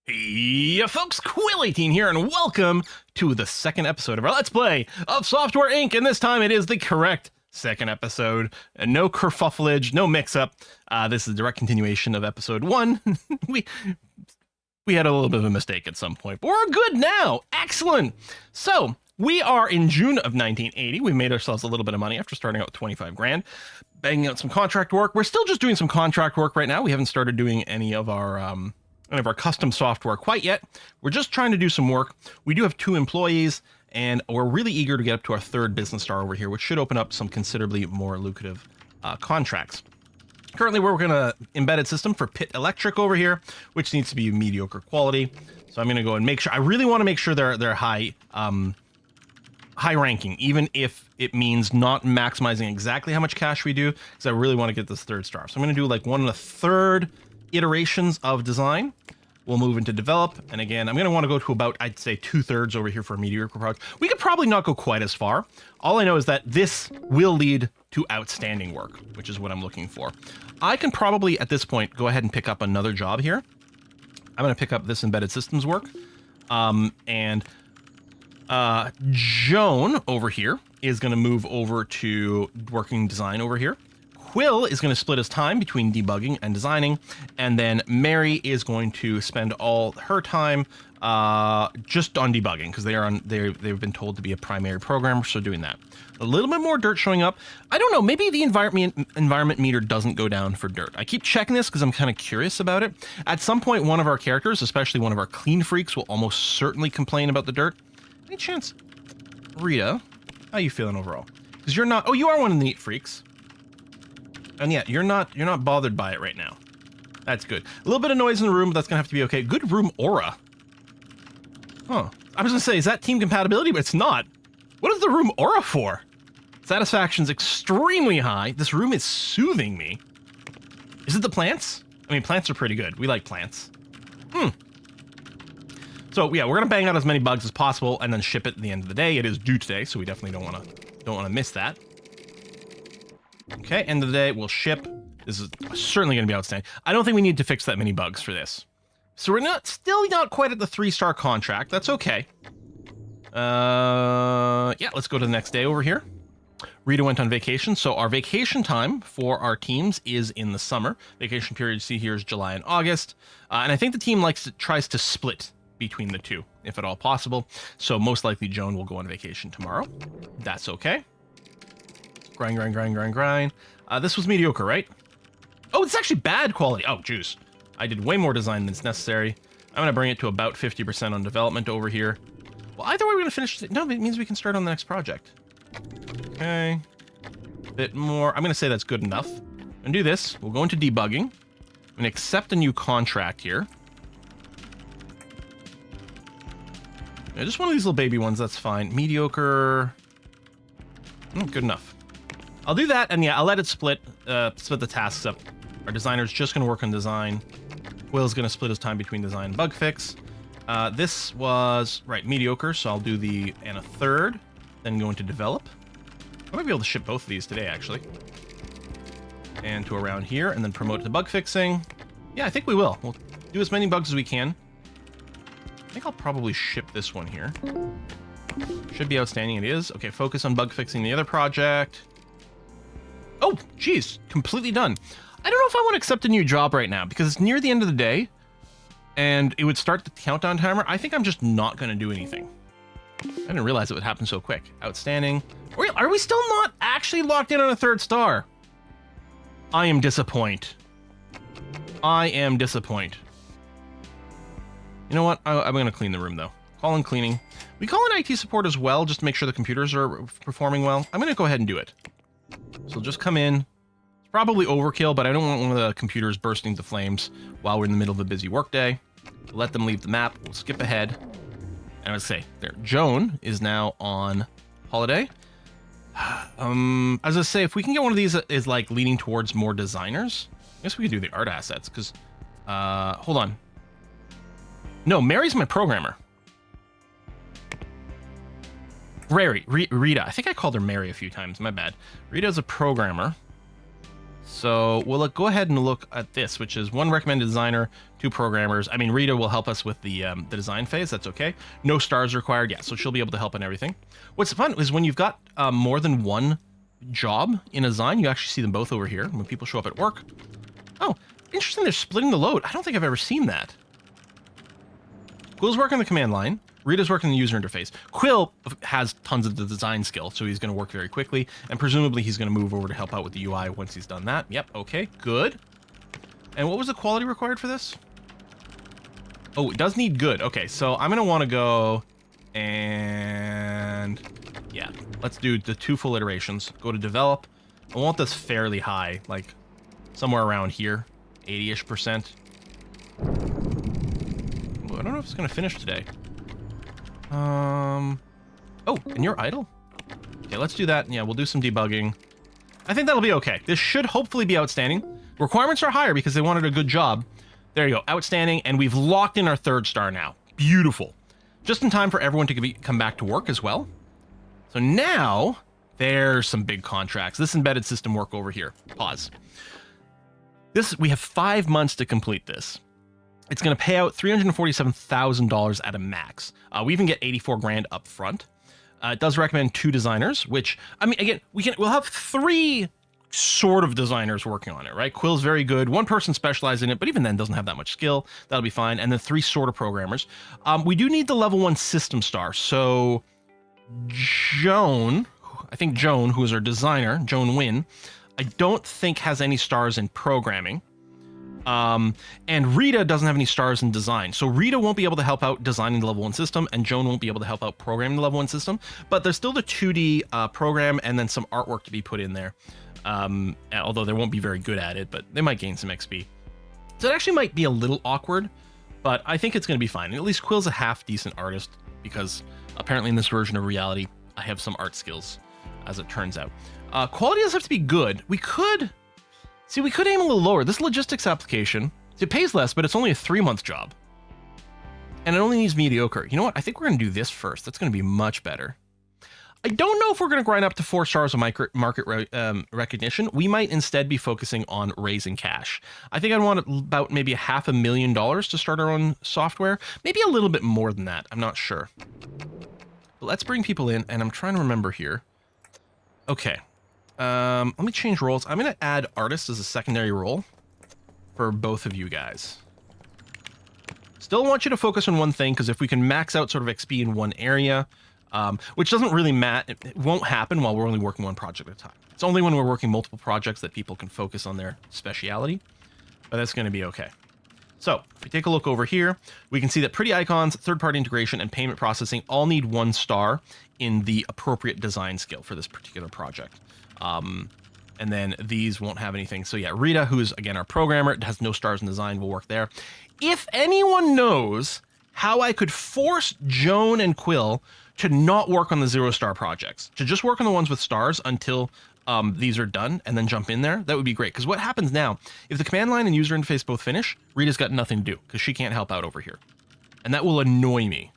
Hey folks, Quill18 here, and welcome to the second episode of our Let's Play of Software Inc. And this time it is the correct second episode, and no kerfuffleage, no mix-up. This is a direct continuation of episode 1. we had a little bit of a mistake at some point, but we're good now. Excellent. So we are in June of 1980. We made ourselves a little bit of money after starting out with 25 grand, banging out some contract work. We're still just doing some contract work right now. We haven't started doing any of our custom software quite yet. We're just trying to do some work. We do have 2 employees, and we're really eager to get up to our 3rd business star over here, which should open up some considerably more lucrative contracts. Currently, we're working on an embedded system for Pit Electric over here, which needs to be mediocre quality. So I'm going to go and make sure. I really want to make sure they're high ranking, even if it means not maximizing exactly how much cash we do, because I really want to get this 3rd star. So I'm going to do like 1 1/3 iterations of design. We'll move into develop, and again, I'm going to want to go to about, I'd say, 2/3 over here for a mediocre product. We could probably not go quite as far. All I know is that this will lead to outstanding work, which is what I'm looking for. I can probably, at this point, go ahead and pick up another job here. I'm going to pick up this embedded systems work. Joan over here is going to move over to working design over here. Quill is going to split his time between debugging and designing, and then Mary is going to spend all her time just on debugging, because they've been told to be a primary programmer, so doing that. A little bit more dirt showing up. I don't know, maybe the environment meter doesn't go down for dirt. I keep checking this because I'm kind of curious about it. At some point, one of our characters, especially one of our clean freaks, will almost certainly complain about the dirt. Any chance, Rita, how you feeling overall? Because you're not, oh, you are one of the neat freaks. And yeah, you're not bothered by it right now. That's good. A little bit of noise in the room, but that's gonna have to be okay. Good room aura. Huh. I was gonna say, is that team compatibility? But it's not. What is the room aura for? Satisfaction's extremely high. This room is soothing me. Is it the plants? I mean, plants are pretty good. We like plants. So yeah, we're gonna bang out as many bugs as possible and then ship it at the end of the day. It is due today, so we definitely don't wanna miss that. Okay, end of the day, we'll ship. This is certainly going to be outstanding. I don't think we need to fix that many bugs for this. So we're still not quite at the 3-star contract. That's okay. Yeah, let's go to the next day over here. Rita went on vacation, so our vacation time for our teams is in the summer. Vacation period you see here is July and August. And I think the team tries to split between the 2, if at all possible. So most likely Joan will go on vacation tomorrow. That's okay. Grind. This was mediocre, right? Oh, it's actually bad quality. Oh, juice. I did way more design than is necessary. I'm going to bring it to about 50% on development over here. Well, either way, we're going to finish. No, it means we can start on the next project. Okay. A bit more. I'm going to say that's good enough. And do this. We'll go into debugging. I'm going to accept a new contract here. Yeah, just one of these little baby ones. That's fine. Mediocre. Good enough. I'll do that, and yeah, I'll let it split the tasks up. Our designer's just going to work on design. Will's going to split his time between design and bug fix. This was, right, mediocre, so I'll do the and a 3rd, then go into develop. I might be able to ship both of these today, actually. And to around here, and then promote to bug fixing. Yeah, I think we will. We'll do as many bugs as we can. I think I'll probably ship this one here. Should be outstanding, it is. Okay, focus on bug fixing the other project. Oh, geez, completely done. I don't know if I want to accept a new job right now because it's near the end of the day and it would start the countdown timer. I think I'm just not going to do anything. I didn't realize it would happen so quick. Outstanding. Are we still not actually locked in on a 3rd star? I am disappointed. You know what? I'm going to clean the room though. Call in cleaning. We call in IT support as well just to make sure the computers are performing well. I'm going to go ahead and do it. So just come in. It's probably overkill, but I don't want one of the computers bursting into flames while we're in the middle of a busy workday. Let them leave the map. We'll skip ahead. And I would say there, Joan is now on holiday. As I say, if we can get one of these that is like leaning towards more designers, I guess we could do the art assets because, hold on. No, Mary's my programmer. Rita. I think I called her Mary a few times. My bad. Rita's a programmer. So we'll go ahead and look at this, which is 1 recommended designer, 2 programmers. I mean, Rita will help us with the design phase. That's okay. No stars required. Yeah, so she'll be able to help in everything. What's fun is when you've got more than one job in a design, you actually see them both over here when people show up at work. Oh, interesting. They're splitting the load. I don't think I've ever seen that. Quill's working the command line. Rita's working the user interface. Quill has tons of the design skill, so he's going to work very quickly, and presumably he's going to move over to help out with the UI once he's done that. Yep, okay, good. And what was the quality required for this? Oh, it does need good. Okay, so I'm going to want to go and... yeah, let's do the 2 full iterations. Go to develop. I want this fairly high, like somewhere around here, 80-ish%. Ooh, I don't know if it's going to finish today. Oh, and you're idle? Okay, let's do that. Yeah, we'll do some debugging. I think that'll be okay. This should hopefully be outstanding. Requirements are higher because they wanted a good job. There you go, outstanding, and we've locked in our 3rd star now. Beautiful. Just in time for everyone to come back to work as well. So now, there's some big contracts. This embedded system work over here. Pause. We have 5 months to complete this. It's going to pay out $347,000 at a max. We even get 84 grand up front. It does recommend 2 designers, which, I mean, again, we'll have 3 sort of designers working on it, right? Quill's very good. 1 person specialized in it, but even then doesn't have that much skill. That'll be fine. And then 3 sort of programmers. We do need the level 1 system star. So Joan, I think Joan, who is our designer, Joan Wynn, I don't think has any stars in programming. And Rita doesn't have any stars in design. So Rita won't be able to help out designing the level 1 system, and Joan won't be able to help out programming the level 1 system. But there's still the 2D program and then some artwork to be put in there. Although they won't be very good at it, but they might gain some XP. So it actually might be a little awkward, but I think it's going to be fine. And at least Quill's a half-decent artist, because apparently in this version of reality, I have some art skills, as it turns out. Quality doesn't have to be good. We could aim a little lower. This logistics application, it pays less, but it's only a 3-month job. And it only needs mediocre. You know what? I think we're going to do this first. That's going to be much better. I don't know if we're going to grind up to 4 stars of market recognition. We might instead be focusing on raising cash. I think I'd want about maybe $500,000 to start our own software. Maybe a little bit more than that. I'm not sure. But let's bring people in, and I'm trying to remember here. Okay. Let me change roles. I'm going to add artist as a secondary role for both of you guys. Still want you to focus on one thing, because if we can max out sort of XP in one area, which doesn't really matter, it won't happen while we're only working one project at a time. It's only when we're working multiple projects that people can focus on their speciality, but that's going to be okay. So if we take a look over here, we can see that pretty icons, third-party integration, and payment processing all need 1 star in the appropriate design skill for this particular project. And then these won't have anything. So yeah, Rita, who's again our programmer, has no stars in design, will work there. If anyone knows how I could force Joan and Quill to not work on the 0-star projects, to just work on the ones with stars until these are done, and then jump in there, that would be great. Because what happens now, if the command line and user interface both finish, Rita's got nothing to do, because she can't help out over here. And that will annoy me.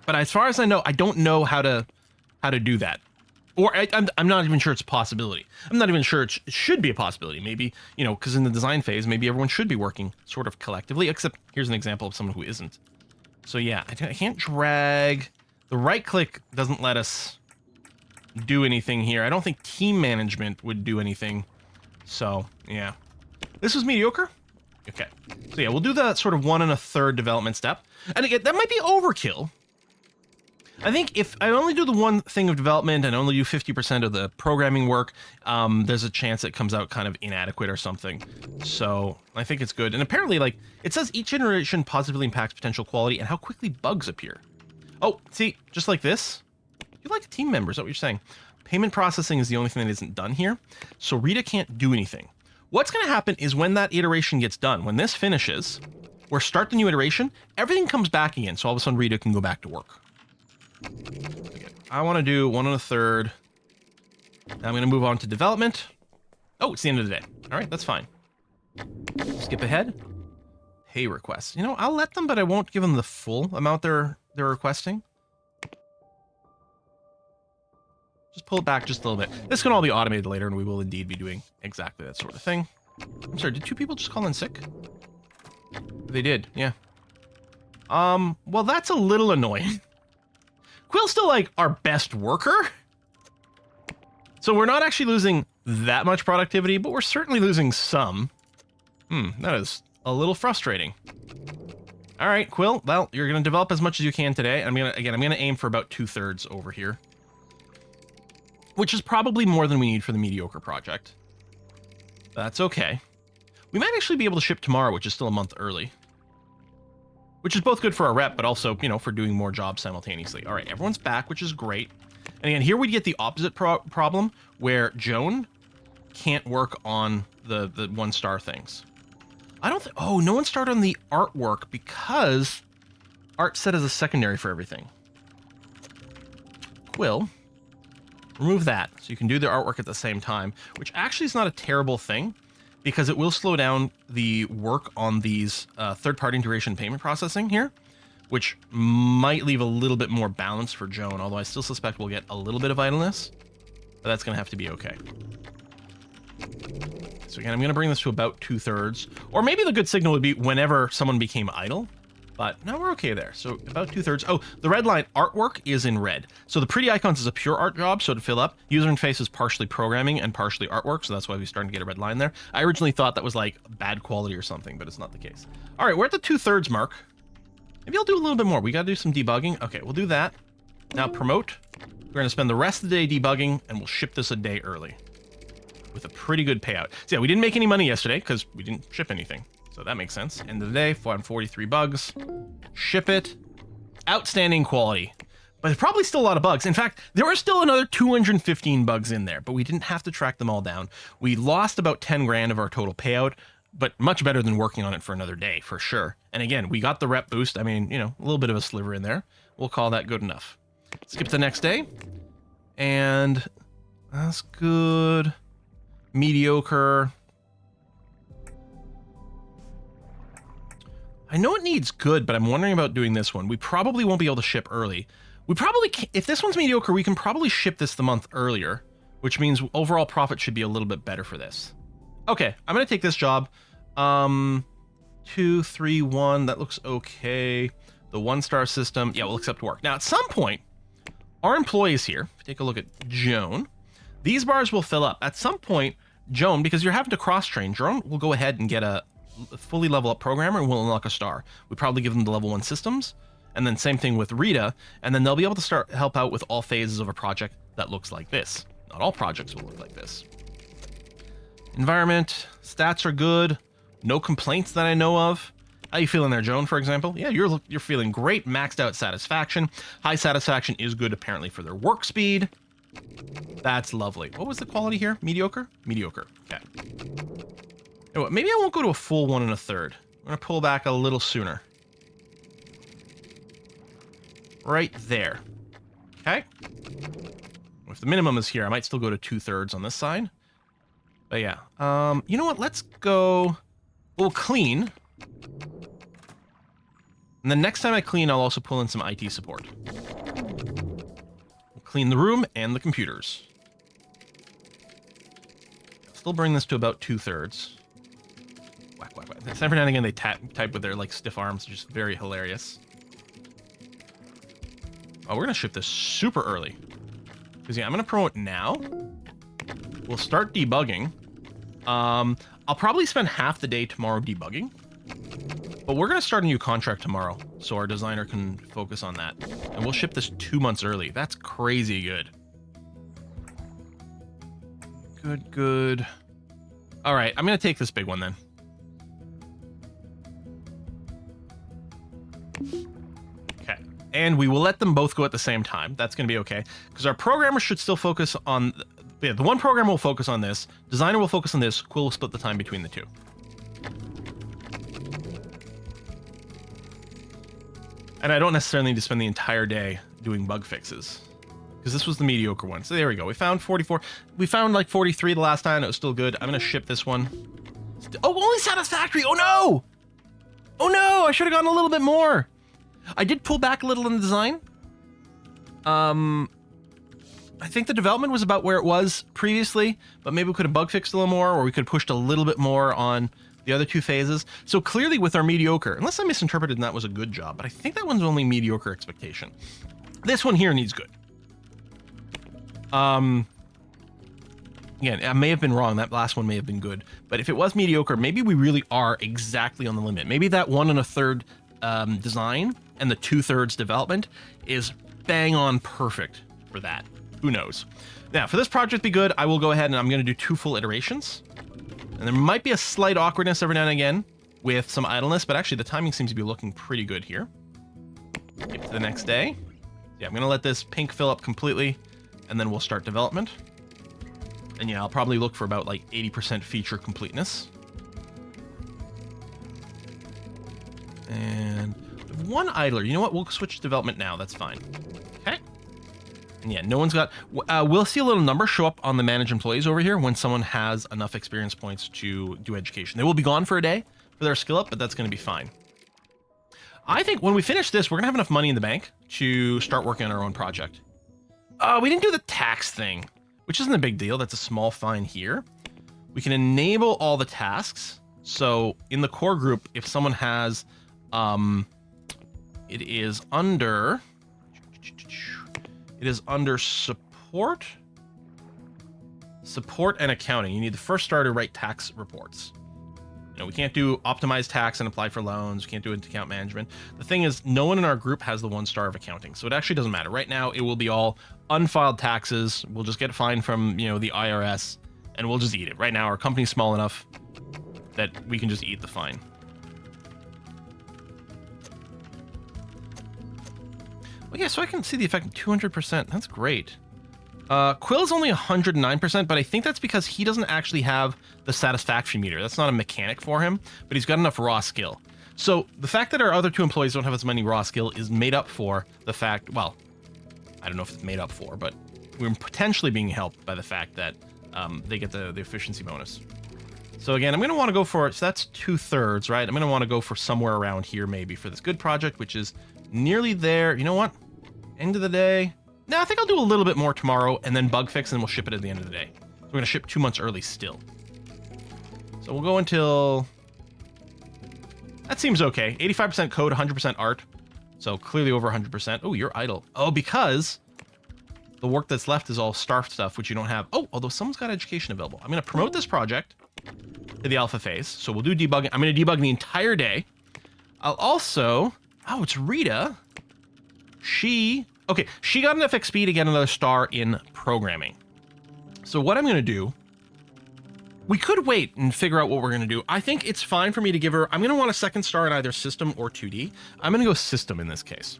But as far as I know, I don't know how to do that. Or I'm not even sure it's a possibility. I'm not even sure it should be a possibility. Maybe, you know, because in the design phase, maybe everyone should be working sort of collectively, except here's an example of someone who isn't. So yeah, I can't drag. The right click doesn't let us do anything here. I don't think team management would do anything. So yeah, this was mediocre. Okay, so yeah, we'll do the sort of 1 1/3 development step. And again, that might be overkill. I think if I only do the one thing of development and only do 50% of the programming work, there's a chance it comes out kind of inadequate or something. So I think it's good. And apparently, like, it says each iteration positively impacts potential quality and how quickly bugs appear. Oh, see, just like this. You like a team member, is that what you're saying? Payment processing is the only thing that isn't done here. So Rita can't do anything. What's going to happen is when that iteration gets done, when this finishes, or start the new iteration, everything comes back again. So all of a sudden Rita can go back to work. I want to do 1 1/3. Now I'm going to move on to development. Oh, it's the end of the day. All right, that's fine. Skip ahead. Pay requests. You know, I'll let them, but I won't give them the full amount they're requesting. Just pull it back just a little bit. This can all be automated later, and we will indeed be doing exactly that sort of thing. I'm sorry, did 2 people just call in sick? They did, yeah. Well, that's a little annoying. Quill's still, like, our best worker. So we're not actually losing that much productivity, but we're certainly losing some. That is a little frustrating. All right, Quill, well, you're going to develop as much as you can today. I'm going to aim for about 2/3 over here, which is probably more than we need for the mediocre project. That's okay. We might actually be able to ship tomorrow, which is still a month early, which is both good for our rep, but also, you know, for doing more jobs simultaneously. All right, everyone's back, which is great. And again, here we get the opposite problem where Joan can't work on the 1-star things. I don't think... Oh, no one started on the artwork because art's set as a secondary for everything. Quill, remove that so you can do the artwork at the same time, which actually is not a terrible thing because it will slow down the work on these third-party integration payment processing here, which might leave a little bit more balance for Joan, although I still suspect we'll get a little bit of idleness, but that's going to have to be okay. So again, I'm going to bring this to about 2/3, or maybe the good signal would be whenever someone became idle, but no, we're okay there. So about 2/3. Oh, the red line artwork is in red. So the pretty icons is a pure art job, so to fill up, user interface is partially programming and partially artwork, so that's why we're starting to get a red line there. I originally thought that was like bad quality or something, but it's not the case. All right, we're at the 2/3 mark. Maybe I'll do a little bit more. We got to do some debugging. Okay, we'll do that. Now promote. We're going to spend the rest of the day debugging, and we'll ship this a day early with a pretty good payout. So yeah, we didn't make any money yesterday because we didn't ship anything. So that makes sense. End of the day, 443 bugs. Ship it. Outstanding quality. But there's probably still a lot of bugs. In fact, there are still another 215 bugs in there, but we didn't have to track them all down. We lost about 10 grand of our total payout, but much better than working on it for another day, for sure. And again, we got the rep boost. I mean, you know, a little bit of a sliver in there. We'll call that good enough. Skip to the next day. And that's good. Mediocre. I know it needs good, but I'm wondering about doing this one. We probably won't be able to ship early. We probably can, if this one's mediocre, we can probably ship this the month earlier, which means overall profit should be a little bit better for this. Okay, I'm gonna take this job. 2, 3, 1. That looks okay. The 1-star system. Yeah, we'll accept work. Now, at some point, our employees here. If you take a look at Joan, these bars will fill up. At some point, Joan, because you're having to cross-train, Joan will go ahead and get a fully level up programmer and we'll unlock a star. We probably give them the level 1 systems, and then same thing with Rita, and then they'll be able to start help out with all phases of a project that looks like this. Not all projects will look like this. Environment, stats are good. No complaints that I know of. How you feeling there, Joan, for example? Yeah, you're feeling great. Maxed out satisfaction. High satisfaction is good apparently for their work speed. That's lovely. What was the quality here? Mediocre? Mediocre. Okay. You know what, maybe I won't go to a full 1 1/3. I'm going to pull back a little sooner. Right there. Okay. If the minimum is here, I might still go to 2/3 on this side. But yeah. You know what? Let's go... We'll clean. And the next time I clean, I'll also pull in some IT support. We'll clean the room and the computers. Still bring this to about 2/3. Whack, whack, whack. Every now and again, they type with their like stiff arms, just very hilarious. Oh, we're gonna ship this super early. Because yeah, I'm gonna promote now. We'll start debugging. I'll probably spend half the day tomorrow debugging. But we're gonna start a new contract tomorrow, so our designer can focus on that. And we'll ship this 2 months early. That's crazy good. Good, good. All right, I'm gonna take this big one then. Okay, and we will let them both go at the same time. That's gonna be okay, because our programmer should still focus on, yeah, the one programmer will focus on this, designer will focus on this, Quill will split the time between the two. And I don't necessarily need to spend the entire day doing bug fixes, because this was the mediocre one. So there we go. We found 44. We found like 43 the last time. It was still good. I'm going to ship this one. Oh, only satisfactory. Oh, no. Oh, no. I should have gotten a little bit more. I did pull back a little in the design. I think the development was about where it was previously, but maybe we could have bug fixed a little more, or we could have pushed a little bit more on the other 2 phases. So clearly with our mediocre, unless I misinterpreted and that was a good job, but I think that one's only mediocre expectation. This one here needs good. Again, I may have been wrong. That last one may have been good, but if it was mediocre, maybe we really are exactly on the limit. Maybe that 1 1/3 design and the 2/3 development is bang on perfect for that. Who knows? Now, for this project to be good, I will go ahead and I'm going to do 2 full iterations. And there might be a slight awkwardness every now and again with some idleness, but actually the timing seems to be looking pretty good here. Skip to the next day. Yeah, I'm going to let this pink fill up completely, and then we'll start development. And yeah, I'll probably look for about like 80% feature completeness. And 1 idler. You know what? We'll switch to development now. That's fine. Okay. And yeah, no one's got... we'll see a little number show up on the manage employees over here when someone has enough experience points to do education. They will be gone for a day for their skill up, but that's going to be fine. I think when we finish this, we're going to have enough money in the bank to start working on our own project. We didn't do the tax thing, which isn't a big deal. That's a small fine here. We can enable all the tasks. So in the core group, if someone has... it is under support and accounting. You need the first star to write tax reports. You know, we can't do optimize tax and apply for loans. We can't do account management. The thing is, no one in our group has the 1 star of accounting, so it actually doesn't matter. Right now, it will be all unfiled taxes. We'll just get fined from, you know, the IRS, and we'll just eat it. Right now, our company's small enough that we can just eat the fine. Well, yeah, so I can see the effect of 200%. That's great. Quill's only 109%, but I think that's because he doesn't actually have the satisfaction meter. That's not a mechanic for him, but he's got enough raw skill. So the fact that our other 2 employees don't have as many raw skill is made up for the fact, well, I don't know if it's made up for, but we're potentially being helped by the fact that they get the efficiency bonus. So again, I'm going to want to go for, so that's 2/3, right? I'm going to want to go for somewhere around here maybe for this good project, which is nearly there. You know what? End of the day. No, I think I'll do a little bit more tomorrow and then bug fix, and we'll ship it at the end of the day. We're going to ship 2 months early still. So we'll go until... That seems okay. 85% code, 100% art. So clearly over 100%. Oh, you're idle. Oh, because the work that's left is all staff stuff, which you don't have. Oh, although someone's got education available. I'm going to promote this project to the alpha phase. So we'll do debugging. I'm going to debug the entire day. I'll also... Oh, it's Rita. Okay, she got enough XP to get another star in programming. So what I'm going to do, we could wait and figure out what we're going to do. I think it's fine for me to give her, I'm going to want a 2nd star in either system or 2D. I'm going to go system in this case.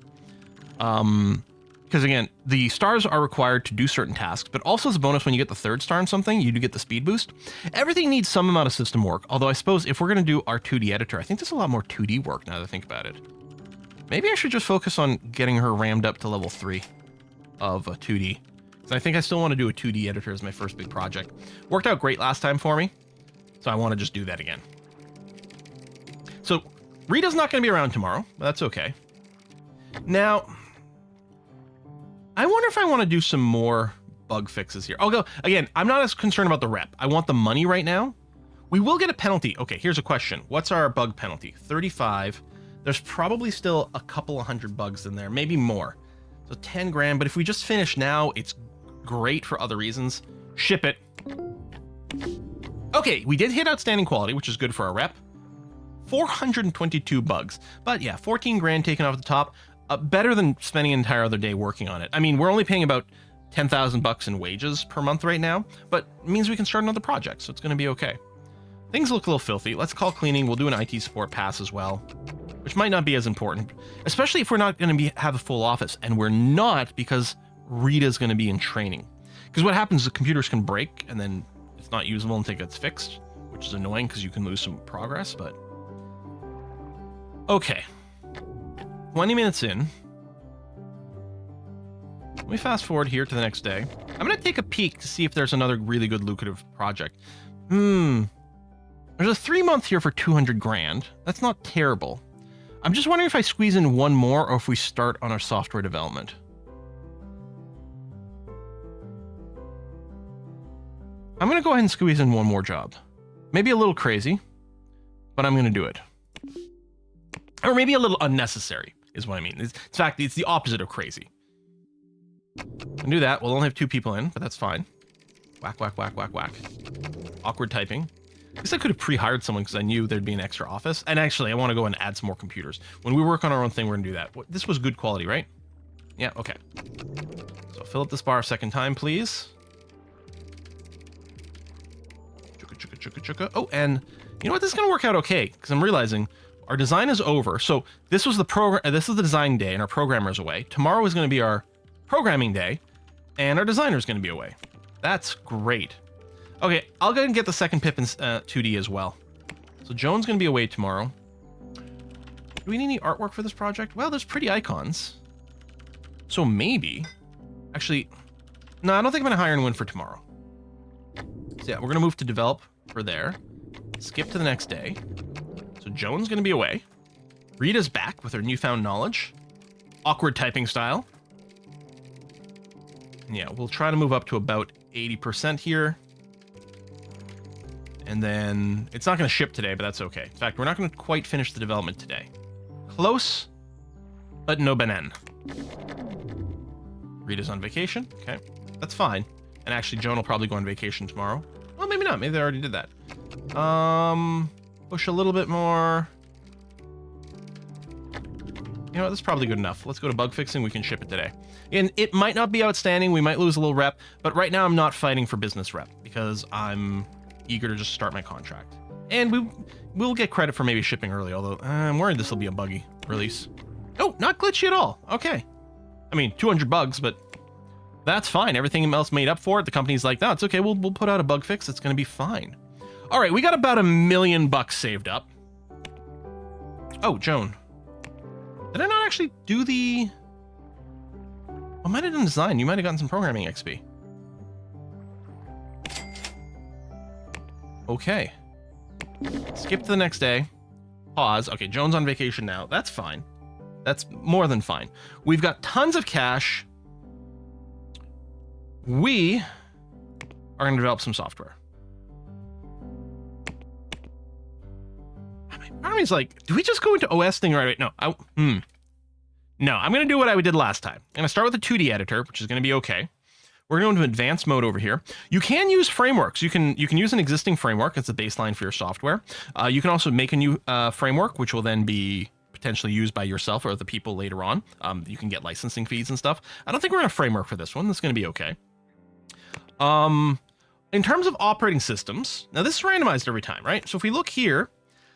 Because again, the stars are required to do certain tasks, but also as a bonus when you get the 3rd star in something, you do get the speed boost. Everything needs some amount of system work, although I suppose if we're going to do our 2D editor, I think there's a lot more 2D work now that I think about it. Maybe I should just focus on getting her rammed up to level 3 of 2D. So I think I still want to do a 2D editor as my first big project. Worked out great last time for me, so I want to just do that again. So Rita's not going to be around tomorrow, but that's okay. Now, I wonder if I want to do some more bug fixes here. I'll go, again, I'm not as concerned about the rep. I want the money right now. We will get a penalty. Okay, here's a question. What's our bug penalty? 35. There's probably still a couple of 100 bugs in there, maybe more. So 10 grand, but if we just finish now, it's great for other reasons. Ship it. Okay, we did hit outstanding quality, which is good for our rep. 422 bugs, but yeah, 14 grand taken off the top. Better than spending an entire other day working on it. I mean, we're only paying about 10,000 bucks in wages per month right now, but it means we can start another project, so it's going to be okay. Things look a little filthy. Let's call cleaning. We'll do an IT support pass as well, which might not be as important, especially if we're not going to have a full office, and we're not because Rita's going to be in training. Because what happens is the computers can break and then it's not usable until it gets fixed, which is annoying because you can lose some progress, but okay. 20 minutes in. Let me fast forward here to the next day. I'm going to take a peek to see if there's another really good lucrative project. There's a 3-month here for 200 grand. That's not terrible. I'm just wondering if I squeeze in one more or if we start on our software development. I'm going to go ahead and squeeze in one more job. Maybe a little crazy, but I'm going to do it. Or maybe a little unnecessary is what I mean. In fact, it's the opposite of crazy. And do that. We'll only have 2 people in, but that's fine. Whack, whack, whack, whack, whack. Awkward typing. I guess I could have pre-hired someone because I knew there'd be an extra office. And actually, I want to go and add some more computers. When we work on our own thing, we're going to do that. This was good quality, right? Yeah, okay. So fill up this bar a second time, please. Chugga, chugga, chugga, chugga. Oh, and you know what? This is going to work out okay because I'm realizing our design is over. So this was the program. This is the design day, and our programmer's away. Tomorrow is going to be our programming day, and our designer's going to be away. That's great. Okay, I'll go ahead and get the second pip in 2D as well. So Joan's going to be away tomorrow. Do we need any artwork for this project? Well, there's pretty icons. So maybe... Actually, no, I don't think I'm going to hire anyone for tomorrow. So yeah, we're going to move to develop for there. Skip to the next day. So Joan's going to be away. Rita's back with her newfound knowledge. Awkward typing style. And yeah, we'll try to move up to about 80% here. And then it's not going to ship today, but that's okay. In fact, we're not going to quite finish the development today. Close, but no banan. Rita's on vacation. Okay, that's fine. And actually, Joan will probably go on vacation tomorrow. Well, maybe not. Maybe they already did that. Push a little bit more. You know what? That's probably good enough. Let's go to bug fixing. We can ship it today. And it might not be outstanding. We might lose a little rep. But right now, I'm not fighting for business rep because I'm eager to just start my contract. And we'll get credit for maybe shipping early, although I'm worried this will be a buggy release. Oh, not glitchy at all. Okay. I mean, 200 bugs, but that's fine. Everything else made up for it. The company's like, no, it's okay. We'll put out a bug fix. It's going to be fine. All right, we got about $1 million saved up. Oh, Joan. Did I not actually do the... I might have done design. You might have gotten some programming XP. Okay. Skip to the next day. Pause. Okay, Joan's on vacation now. That's fine. That's more than fine. We've got tons of cash. We are going to develop some software. Part of me is like, do we just go into OS thing right? No. No, I'm going to do what I did last time. I'm going to start with a 2D editor, which is going to be okay. We're going to advanced mode over here. You can use frameworks. You can use an existing framework as a baseline for your software. You can also make a new framework, which will then be potentially used by yourself or the people later on. You can get licensing fees and stuff. I don't think we're going to framework for this one. That's going to be okay. In terms of operating systems, now this is randomized every time, right? So if we look here,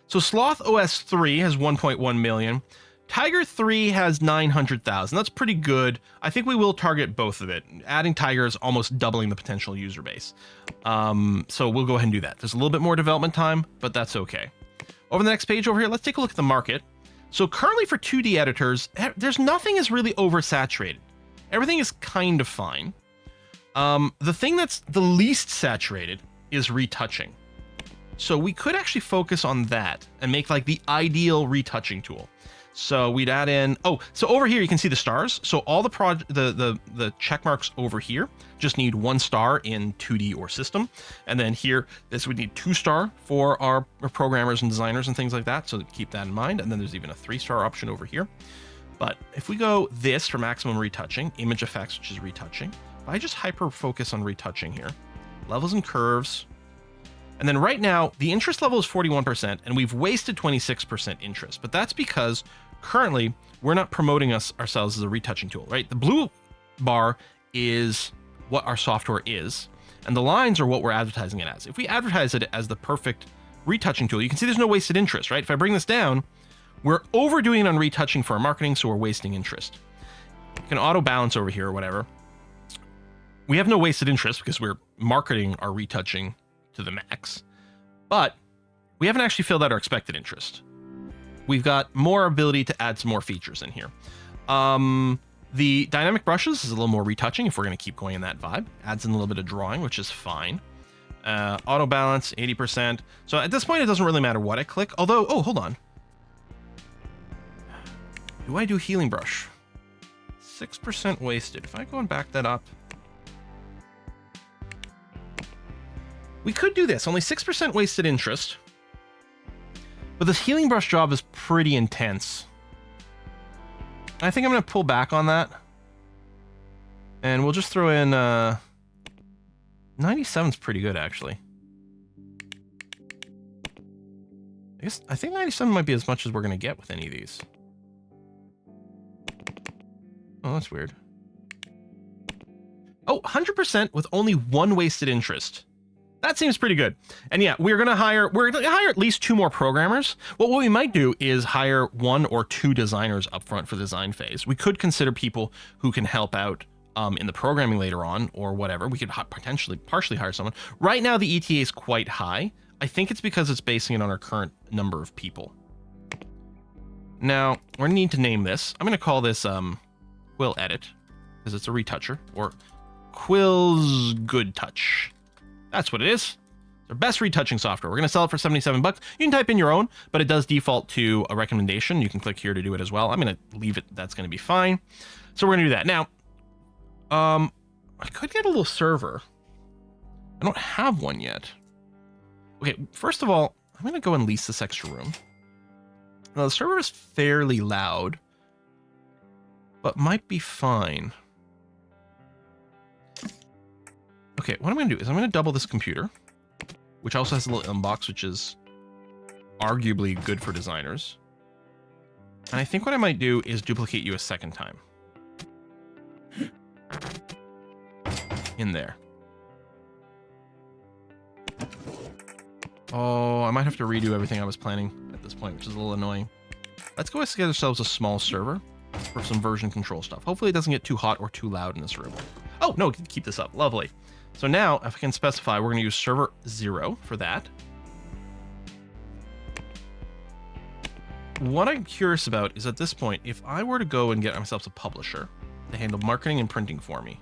so Sloth OS 3 has 1.1 million. Tiger 3 has 900,000. That's pretty good. I think we will target both of it. Adding Tiger is almost doubling the potential user base. So we'll go ahead and do that. There's a little bit more development time, but that's okay. Over the next page over here, let's take a look at the market. So currently for 2D editors, there's nothing is really oversaturated. Everything is kind of fine. The thing that's the least saturated is retouching. So we could actually focus on that and make like the ideal retouching tool. So we'd add in, so over here you can see the stars. So all the check marks over here just need 1 star in 2D or system. And then here, this would need 2 star for our programmers and designers and things like that. So keep that in mind. And then there's even a 3-star option over here. But if we go this for maximum retouching, image effects, which is retouching, if I just hyper focus on retouching here, levels and curves. And then right now, the interest level is 41%, and we've wasted 26% interest. But that's because currently, we're not promoting ourselves as a retouching tool, right? The blue bar is what our software is, and the lines are what we're advertising it as. If we advertise it as the perfect retouching tool, you can see there's no wasted interest, right? If I bring this down, we're overdoing it on retouching for our marketing, so we're wasting interest. You can auto balance over here or whatever. We have no wasted interest because we're marketing our retouching to the max, but we haven't actually filled out our expected interest. We've got more ability to add some more features in here. The dynamic brushes is a little more retouching if we're going to keep going in that vibe. Adds in a little bit of drawing, which is fine. Auto balance, 80%. So at this point, it doesn't really matter what I click. Although, hold on. Do I do healing brush? 6% wasted. If I go and back that up. We could do this. Only 6% wasted interest. But this healing brush job is pretty intense. I think I'm going to pull back on that. And we'll just throw in... 97's pretty good, actually. I think 97 might be as much as we're going to get with any of these. Oh, that's weird. Oh, 100% with only 1 wasted interest. That seems pretty good. And yeah, we're gonna hire at least 2 more programmers. Well, what we might do is hire 1 or 2 designers up front for the design phase. We could consider people who can help out in the programming later on or whatever. We could potentially partially hire someone. Right now, the ETA is quite high. I think it's because it's basing it on our current number of people. Now, we're gonna need to name this. I'm gonna call this Quill Edit because it's a retoucher, or Quill's Good Touch. That's what it is. It's our best retouching software. We're going to sell it for 77 bucks. You can type in your own, but it does default to a recommendation. You can click here to do it as well. I'm going to leave it. That's going to be fine. So we're going to do that. Now, I could get a little server. I don't have one yet. Okay, first of all, I'm going to go and lease this extra room. Now, the server is fairly loud, but might be fine. Okay, what I'm going to do is I'm going to double this computer, which also has a little inbox, which is arguably good for designers. And I think what I might do is duplicate you a second time. In there. Oh, I might have to redo everything I was planning at this point, which is a little annoying. Let's go get ourselves a small server for some version control stuff. Hopefully it doesn't get too hot or too loud in this room. Oh, no, keep this up. Lovely. So now, if I can specify, we're going to use server 0 for that. What I'm curious about is at this point, if I were to go and get myself a publisher to handle marketing and printing for me.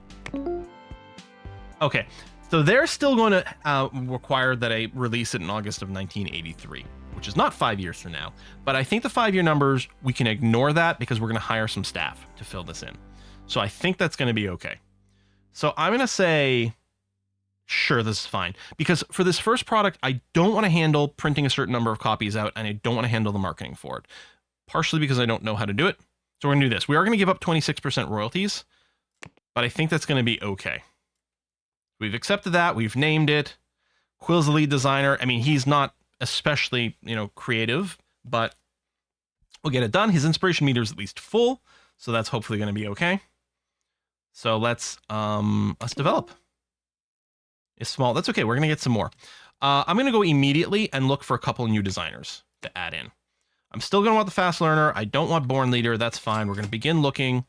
Okay, so they're still going to require that I release it in August of 1983, which is not 5 years from now. But I think the 5-year numbers, we can ignore that because we're going to hire some staff to fill this in. So I think that's going to be okay. So I'm going to say... Sure, this is fine. Because for this first product, I don't want to handle printing a certain number of copies out, and I don't want to handle the marketing for it. Partially because I don't know how to do it. So we're going to do this. We are going to give up 26% royalties, but I think that's going to be okay. We've accepted that. We've named it. Quill's the lead designer. I mean, he's not especially, creative, but we'll get it done. His inspiration meter is at least full, so that's hopefully going to be okay. So let's develop. Is small. That's okay. We're going to get some more. I'm going to go immediately and look for a couple new designers to add in. I'm still going to want the fast learner. I don't want born leader. That's fine. We're going to begin looking.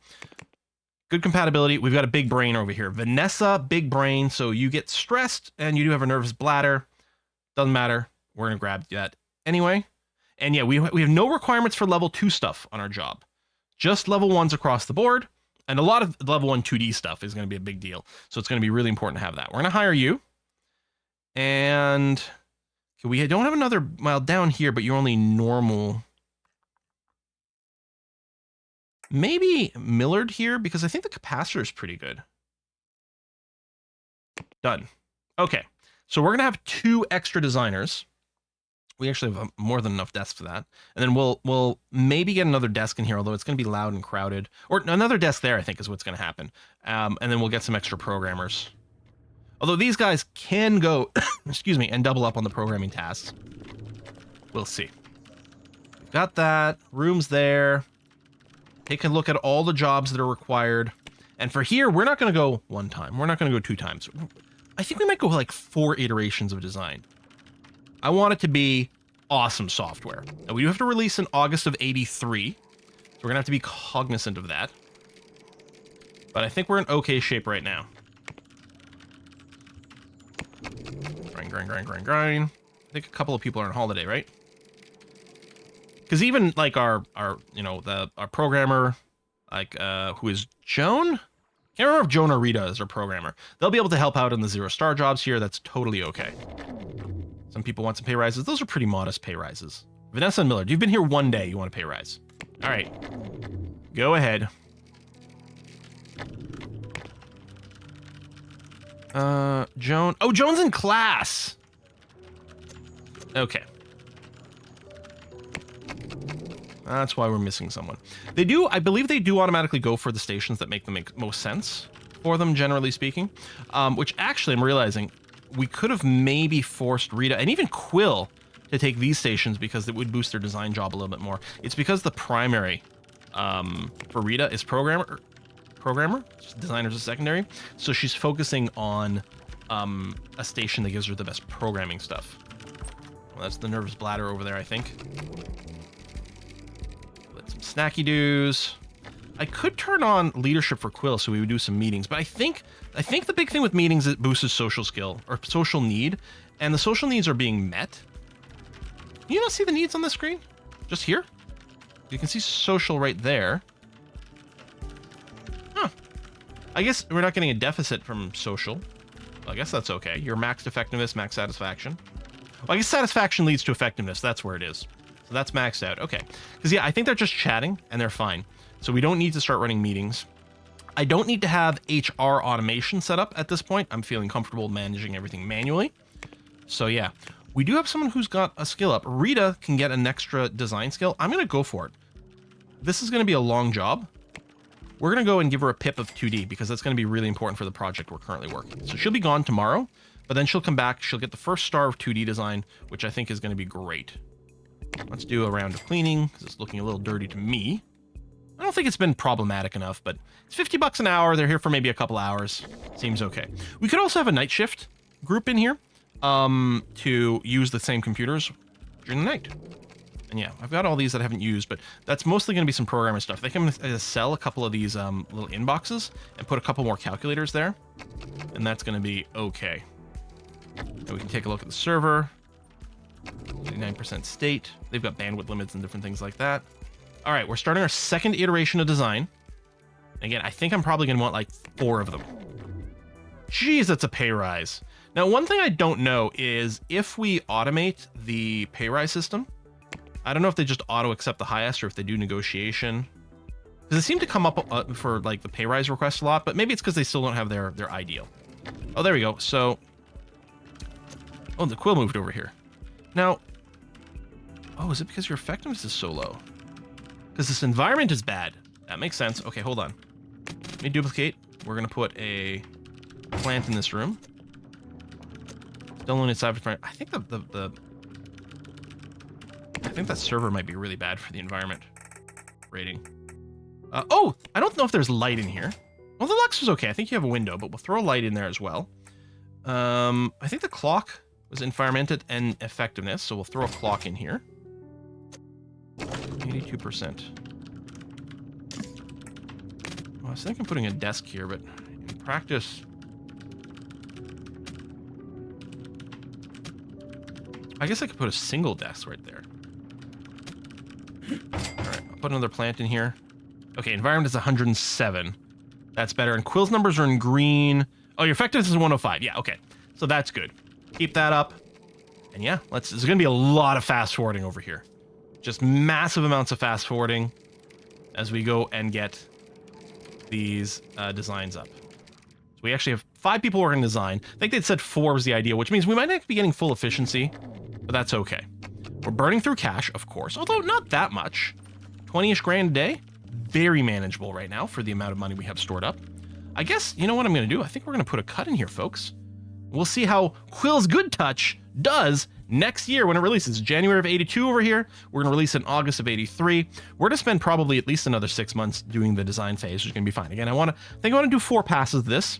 Good compatibility. We've got a big brain over here. Vanessa, big brain. So you get stressed and you do have a nervous bladder. Doesn't matter. We're going to grab that anyway. And yeah, we have no requirements for level 2 stuff on our job. Just level 1s across the board. And a lot of level 1 2D stuff is going to be a big deal. So it's going to be really important to have that. We're going to hire you. And we don't have another, well, down here, but you're only normal. Maybe Millard here, because I think the capacitor is pretty good. Done. Okay. So we're going to have 2 extra designers. We actually have more than enough desks for that. And then we'll maybe get another desk in here, although it's going to be loud and crowded. Or another desk there, I think, is what's going to happen. And then we'll get some extra programmers. Although these guys can go, excuse me, and double up on the programming tasks. We'll see. We've got that. Room's there. Take a look at all the jobs that are required. And for here, we're not going to go 1 time. We're not going to go 2 times. I think we might go like 4 iterations of design. I want it to be awesome software. And we do have to release in August of 83. So we're going to have to be cognizant of that. But I think we're in okay shape right now. Grind. I think a couple of people are on holiday, right? Because even like our programmer, like who is Joan? Can't remember if Joan or Rita is our programmer. They'll be able to help out in the 0-star jobs here. That's totally okay. Some people want some pay rises. Those are pretty modest pay rises. Vanessa and Millard, you've been here 1 day. You want a pay rise. All right. Go ahead. Joan. Oh, Joan's in class. Okay. That's why we're missing someone. They do, I believe they do automatically go for the stations that make most sense for them, generally speaking. Which actually, I'm realizing, we could have maybe forced Rita and even Quill to take these stations because it would boost their design job a little bit more. It's because the primary for Rita is programmer, designers is secondary. So she's focusing on a station that gives her the best programming stuff. Well, that's the nervous bladder over there, I think. Let some snacky doos. I could turn on leadership for Quill so we would do some meetings, but I think the big thing with meetings is it boosts social skill or social need, and the social needs are being met. Can you not see the needs on the screen? Just here? You can see social right there. Huh. I guess we're not getting a deficit from social. I guess that's okay. Your maxed effectiveness, max satisfaction. Well, I guess satisfaction leads to effectiveness. That's where it is. So that's maxed out. Okay. Because, yeah, I think they're just chatting and they're fine. So we don't need to start running meetings. I don't need to have HR automation set up at this point. I'm feeling comfortable managing everything manually. So, yeah. We do have someone who's got a skill up. Rita can get an extra design skill. I'm going to go for it. This is going to be a long job. We're going to go and give her a pip of 2D because that's going to be really important for the project we're currently working. So she'll be gone tomorrow, but then she'll come back. She'll get the first star of 2D design, which I think is going to be great. Let's do a round of cleaning because it's looking a little dirty to me. I don't think it's been problematic enough, but it's $50 an hour. They're here for maybe a couple hours. Seems okay. We could also have a night shift group in here to use the same computers during the night. And yeah, I've got all these that I haven't used, but that's mostly going to be some programmer stuff. They can sell a couple of these little inboxes and put a couple more calculators there, and that's going to be okay. And we can take a look at the server. 89% state. They've got bandwidth limits and different things like that. All right, we're starting our second iteration of design. Again, I think I'm probably going to want like 4 of them. Jeez, that's a pay rise. Now, one thing I don't know is if we automate the pay rise system, I don't know if they just auto accept the highest or if they do negotiation. Because they seem to come up for like the pay rise request a lot, but maybe it's because they still don't have their ideal. Oh, there we go. So, oh, the Quill moved over here. Now, oh, is it because your effectiveness is so low? Because this environment is bad. That makes sense. Okay, hold on. Let me duplicate. We're going to put a plant in this room. Still only inside front. I think I think that server might be really bad for the environment rating. Oh, I don't know if there's light in here. Well, the Lux was okay. I think you have a window, but we'll throw a light in there as well. I think the clock was environmented and effectiveness, so we'll throw a clock in here. 82%. Well, I was thinking putting a desk here, but in practice, I guess I could put a single desk right there. All right, I'll put another plant in here. Okay, environment is 107. That's better. And Quill's numbers are in green. Oh, your effectiveness is 105. Yeah, okay. So that's good. Keep that up. And yeah, there's going to be a lot of fast forwarding over here. Just massive amounts of fast forwarding as we go and get these designs up. So we actually have 5 people working on design. I think they'd said 4 was the ideal, which means we might not be getting full efficiency, but that's okay. We're burning through cash, of course, although not that much. 20-ish grand a day. Very manageable right now for the amount of money we have stored up. I guess, you know what I'm going to do? I think we're going to put a cut in here, folks. We'll see how Quill's Good Touch does next year when it releases. January of 82 over here. We're going to release in August of 83. We're going to spend probably at least another 6 months doing the design phase, which is going to be fine. Again, I think I want to do 4 passes of this.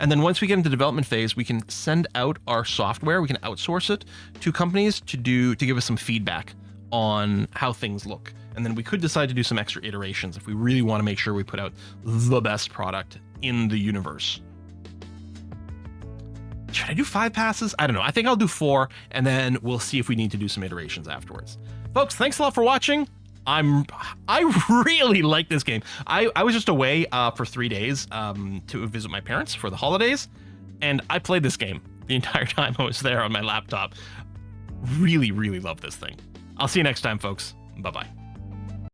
And then once we get into development phase, we can send out our software. We can outsource it to companies to give us some feedback on how things look. And then we could decide to do some extra iterations if we really want to make sure we put out the best product in the universe. Should I do 5 passes? I don't know. I think I'll do 4, and then we'll see if we need to do some iterations afterwards. Folks, thanks a lot for watching. I really like this game. I was just away for 3 days to visit my parents for the holidays, and I played this game the entire time I was there on my laptop. Really, really love this thing. I'll see you next time, folks. Bye-bye.